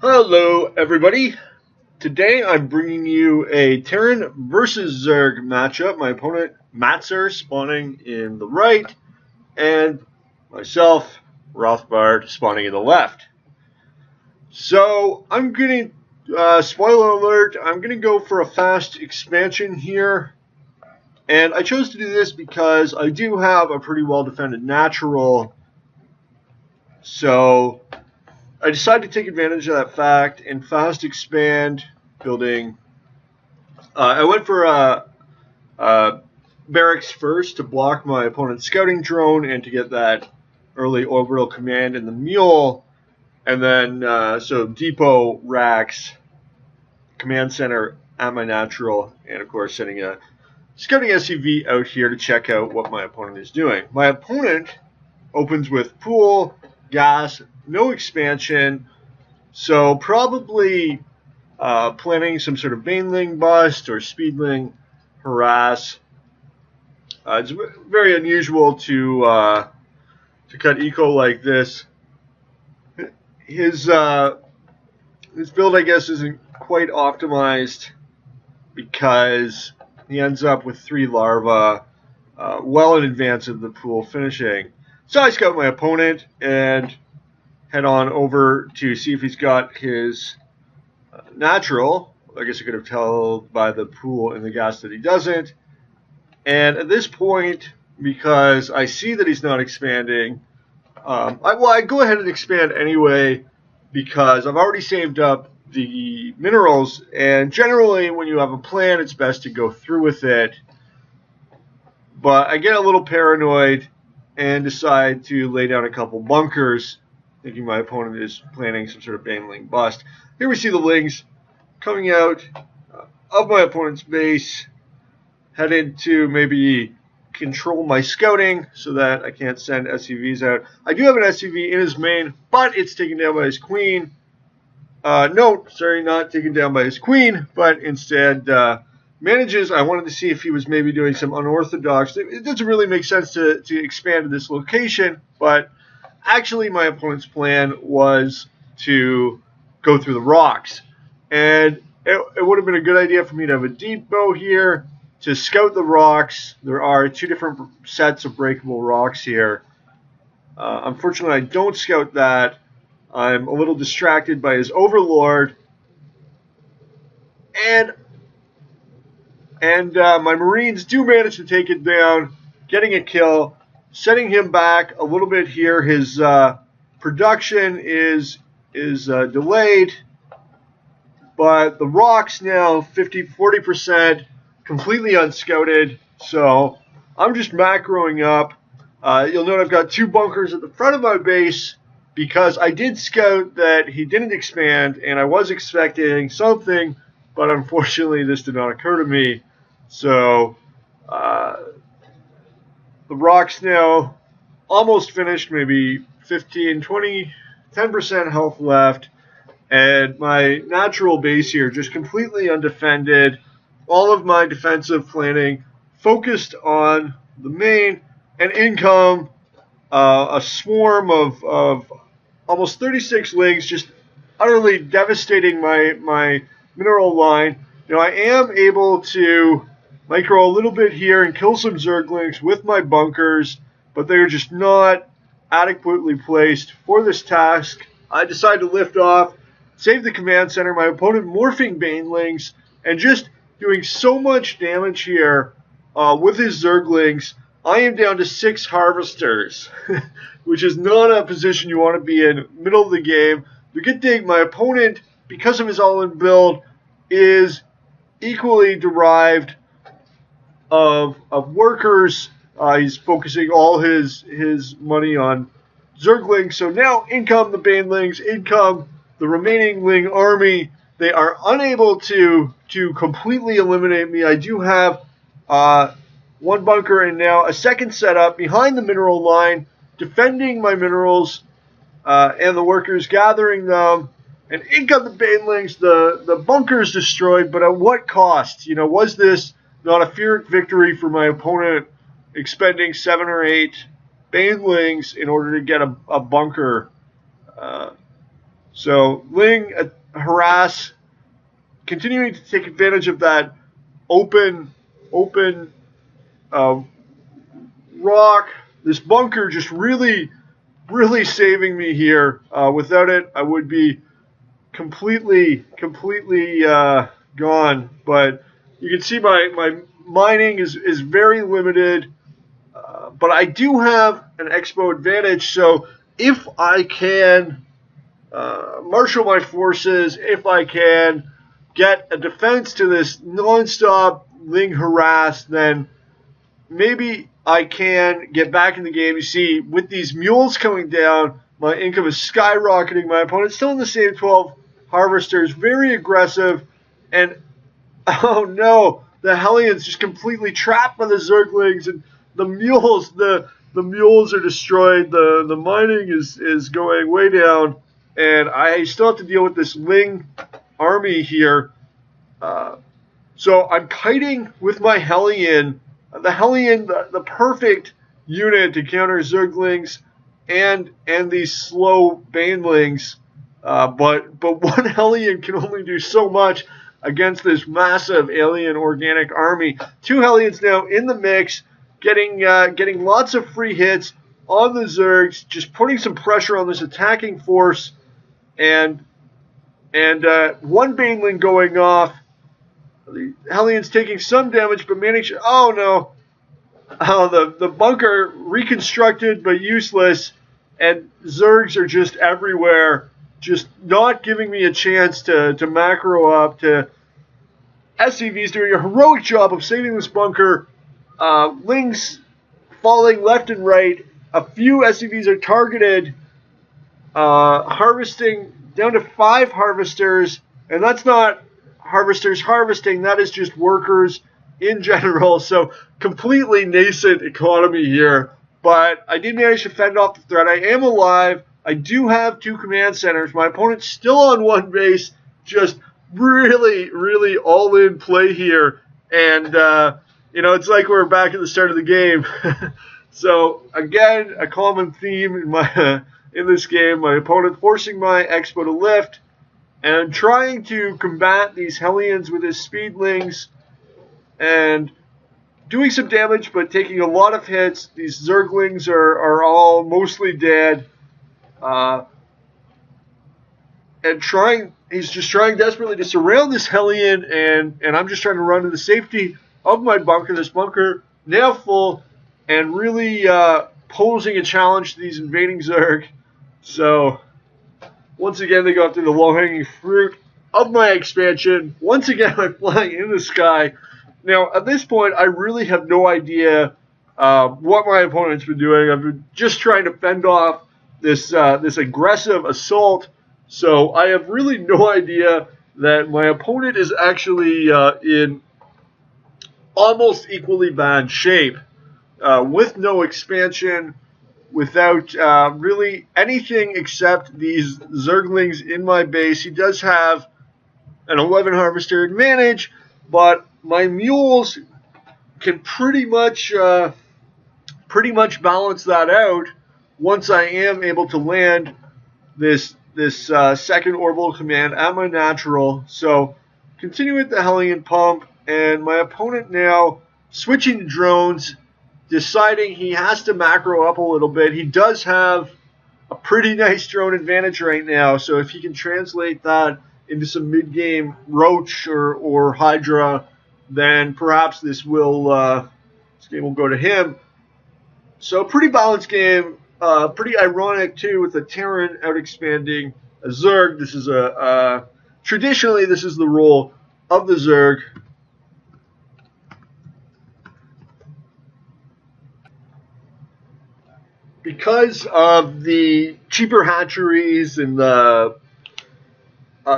Hello, everybody. Today I'm bringing you a Terran versus Zerg matchup. My opponent, Matzer, spawning in the right, and myself, Rothbard, spawning in the left. So I'm going to, spoiler alert, I'm going to go for a fast expansion here. And I chose to do this because I do have a pretty well defended natural. So I decided to take advantage of that fact and fast expand, building. I went for barracks first to block my opponent's scouting drone and to get that early orbital command in the mule, and then so depot racks, command center at my natural, and of course sending a scouting SUV out here to check out what my opponent is doing. My opponent opens with pool, gas, no expansion, so probably planning some sort of baneling bust or speedling harass. It's very unusual to cut eco like this. His build, I guess, isn't quite optimized because he ends up with 3 larvae well in advance of the pool finishing. So I scout my opponent and head on over to see if he's got his natural. I guess I could have told by the pool and the gas that he doesn't. And at this point, because I see that he's not expanding, I go ahead and expand anyway because I've already saved up the minerals. And generally, when you have a plan, it's best to go through with it. But I get a little paranoid and decide to lay down a couple bunkers, thinking my opponent is planning some sort of baneling bust. Here we see the lings coming out of my opponent's base, headed to maybe control my scouting so that I can't send SUVs out. I do have an SUV in his main, but it's taken down by his queen. No, sorry, not taken down by his queen, but instead manages. I wanted to see if he was maybe doing some unorthodox. It doesn't really make sense to expand to this location, but actually my opponent's plan was to go through the rocks. And it would have been a good idea for me to have a depot here to scout the rocks. There are 2 different sets of breakable rocks here. Unfortunately, I don't scout that. I'm a little distracted by his overlord. And my Marines do manage to take it down, getting a kill, setting him back a little bit here. His production is delayed, but the rocks now 40%, completely unscouted. So I'm just macroing up. You'll note I've got 2 bunkers at the front of my base because I did scout that he didn't expand, and I was expecting something, but unfortunately this did not occur to me. So the rocks now almost finished, maybe 15, 20, 10% health left. And my natural base here just completely undefended. All of my defensive planning focused on the main, and income a swarm of almost 36 lings, just utterly devastating my mineral line. Now I am able to micro a little bit here and kill some zerglings with my bunkers, but they are just not adequately placed for this task. I decided to lift off, save the command center, my opponent morphing banelings, and just doing so much damage here with his zerglings. I am down to 6 harvesters, which is not a position you want to be in middle of the game. The good thing, my opponent, because of his all-in build, is equally derived of workers. He's focusing all his money on zerglings. So now in come the banelings, in come the remaining ling army. They are unable to completely eliminate me. I do have 1 bunker and now a second setup behind the mineral line, defending my minerals and the workers gathering them. And in come the banelings. The bunker is destroyed, but at what cost? You know, was this not a Pyrrhic victory for my opponent, expending 7 or 8 banelings in order to get a bunker? So Ling harass, continuing to take advantage of that open uh, rock. This bunker just really saving me here. Without it, I would be completely gone. But you can see my mining is very limited. But I do have an expo advantage, so if I can marshal my forces, if I can get a defense to this nonstop Ling harass, then maybe I can get back in the game. You see, with these mules coming down, my income is skyrocketing. My opponent's still in the same 12 harvesters, very aggressive, and oh no, the Hellions just completely trapped by the Zerglings, and the mules, the mules are destroyed. The mining is going way down, and I still have to deal with this Ling army here. So I'm kiting with my Hellion. The Hellion, the perfect unit to counter Zerglings and these slow Banelings. But one Hellion can only do so much against this massive alien organic army. Two Hellions now in the mix, getting lots of free hits on the Zergs, just putting some pressure on this attacking force, and one Baneling going off. The Hellions taking some damage, but managing. Oh no! Oh, the bunker reconstructed but useless, and Zergs are just everywhere, just not giving me a chance to macro up. To SCV's doing a heroic job of saving this bunker. Lings falling left and right. A few SCVs are targeted. Harvesting down to 5 harvesters, and that's not harvesters harvesting, that is just workers in general. So completely nascent economy here, but I did manage to fend off the threat. I am alive. I do have 2 command centers. My opponent's still on 1 base, just really all in play here, and it's like we're back at the start of the game. So again, a common theme in this game, my opponent forcing my expo to lift and trying to combat these Hellions with his speedlings and doing some damage, but taking a lot of hits. These Zerglings are all mostly dead. And he's just trying desperately to surround this Hellion, and I'm just trying to run to the safety of my bunker. This bunker now full and really posing a challenge to these invading Zerg. So once again, they go after the low-hanging fruit of my expansion. Once again, I'm flying in the sky. Now, at this point, I really have no idea what my opponent's been doing. I've been just trying to fend off this aggressive assault. So I have really no idea that my opponent is actually in almost equally bad shape, with no expansion, without really anything except these Zerglings in my base. He does have an 11 harvester advantage, but my mules can pretty much balance that out once I am able to land this second orbital command at my natural. So continue with the Hellion pump, and my opponent now switching to drones, deciding he has to macro up a little bit. He does have a pretty nice drone advantage right now, so if he can translate that into some mid-game Roach or Hydra, then perhaps this game will go to him. So pretty balanced game, pretty ironic too, with the Terran out-expanding a Zerg. This is traditionally this is the role of the Zerg. Because of the cheaper hatcheries and the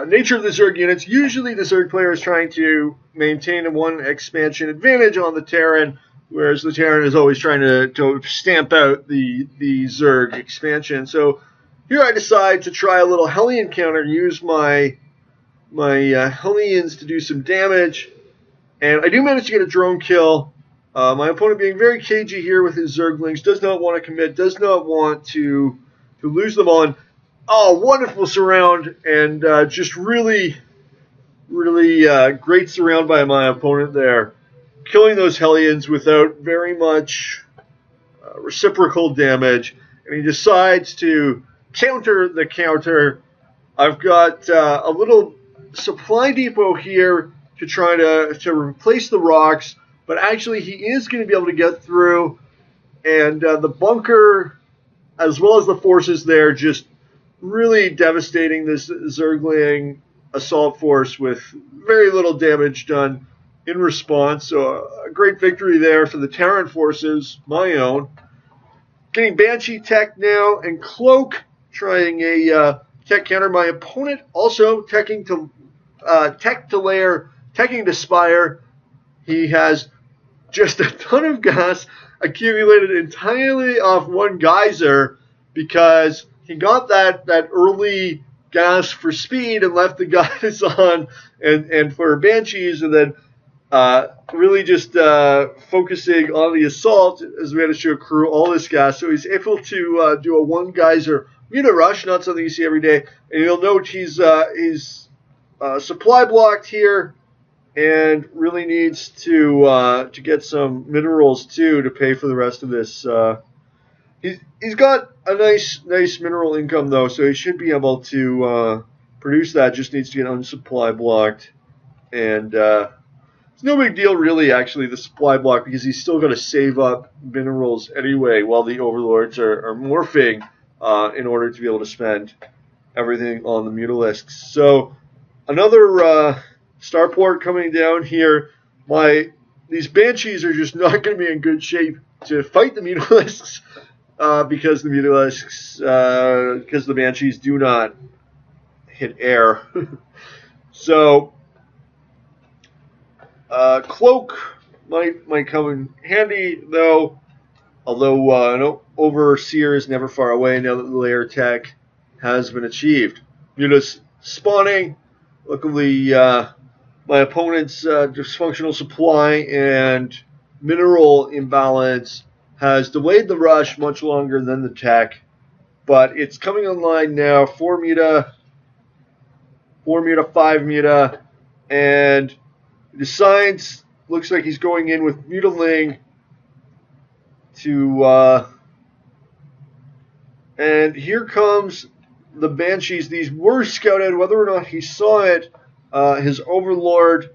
nature of the Zerg units, usually the Zerg player is trying to maintain a 1 expansion advantage on the Terran, whereas the Terran is always trying to stamp out the Zerg expansion. So here I decide to try a little Hellion counter, use my Hellions to do some damage, and I do manage to get a drone kill. My opponent being very cagey here with his Zerglings, does not want to commit, does not want to lose them on. Oh, wonderful surround, and just really, really great surround by my opponent there. Killing those Hellions without very much reciprocal damage. And he decides to counter the counter. I've got a little supply depot here to try to replace the rocks, but actually he is going to be able to get through. And the bunker, as well as the forces there, just really devastating this Zergling assault force with very little damage done in response. So a great victory there for the Terran forces, my own. Getting Banshee tech now, and Cloak trying a tech counter. My opponent also teching to tech to layer, teching to spire. He has just a ton of gas accumulated entirely off one geyser because he got that early gas for speed and left the guys on and for Banshees, and then really just focusing on the assault as we managed to accrue all this gas. So he's able to do a one geyser unit rush, not something you see every day. And you'll note he's supply blocked here, and really needs to get some minerals too to pay for the rest of this. He's got a nice mineral income though, so he should be able to produce that. Just needs to get unsupply blocked, and it's no big deal really. Actually, the supply block, because he's still going to save up minerals anyway while the overlords are morphing in order to be able to spend everything on the mutalisks. So another starport coming down here. These Banshees are just not going to be in good shape to fight the mutalisks because the Banshees do not hit air. So Cloak might come in handy though. Although no, Overseer is never far away now that the layer tech has been achieved. Mutas spawning. Luckily, my opponent's dysfunctional supply and mineral imbalance has delayed the rush much longer than the tech, but it's coming online now. 4 muta, 5 muta, and he decides, looks like he's going in with mutaling to, and here comes the Banshees. These were scouted, whether or not he saw it. His overlord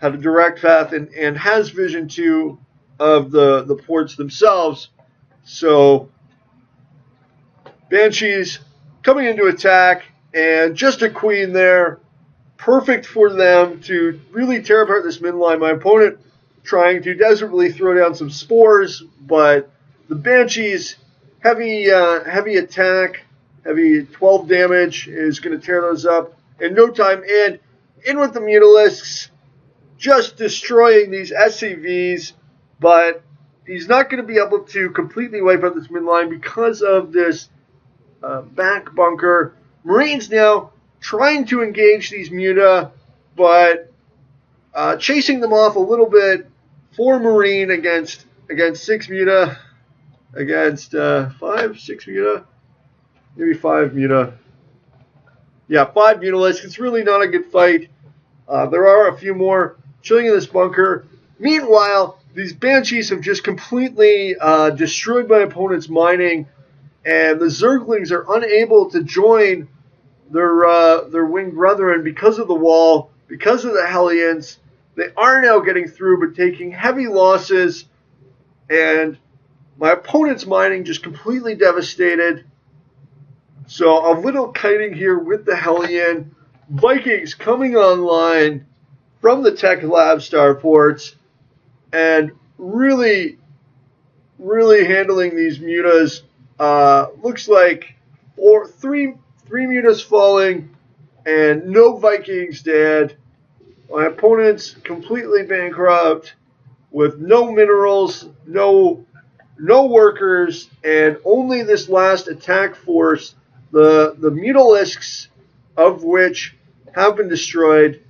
had a direct path and has vision too of the ports themselves. So Banshees coming into attack, and just a queen there. Perfect for them to really tear apart this midline. My opponent trying to desperately throw down some spores, but the Banshees, heavy attack, heavy 12 damage, is going to tear those up in no time. And in with the mutalisks, just destroying these SCVs, but he's not going to be able to completely wipe out this midline because of this back bunker. Marines now trying to engage these muta, but chasing them off a little bit. 4 Marine against 6 muta, against 6 muta, maybe 5 muta. Yeah, 5 mutalisks. It's really not a good fight. There are a few more chilling in this bunker. Meanwhile, these Banshees have just completely destroyed my opponent's mining, and the Zerglings are unable to join their winged brethren because of the wall, because of the Hellions. They are now getting through, but taking heavy losses, and my opponent's mining just completely devastated. So a little kiting here with the Hellion. Vikings coming online from the Tech Lab starports and really handling these mutas. Looks like three mutas falling and no Vikings dead. My opponent's completely bankrupt with no minerals, no workers, and only this last attack force, the mutalisks, of which have been destroyed.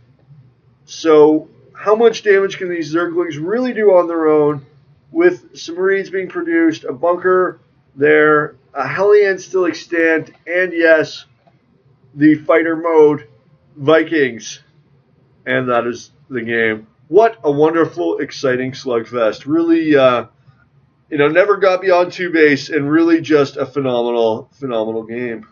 So how much damage can these Zerglings really do on their own with some Marines being produced, a bunker there, a Hellion still extant, and yes, the fighter mode Vikings. And that is the game. What a wonderful, exciting slugfest. Really, never got beyond 2 base, and really just a phenomenal, phenomenal game.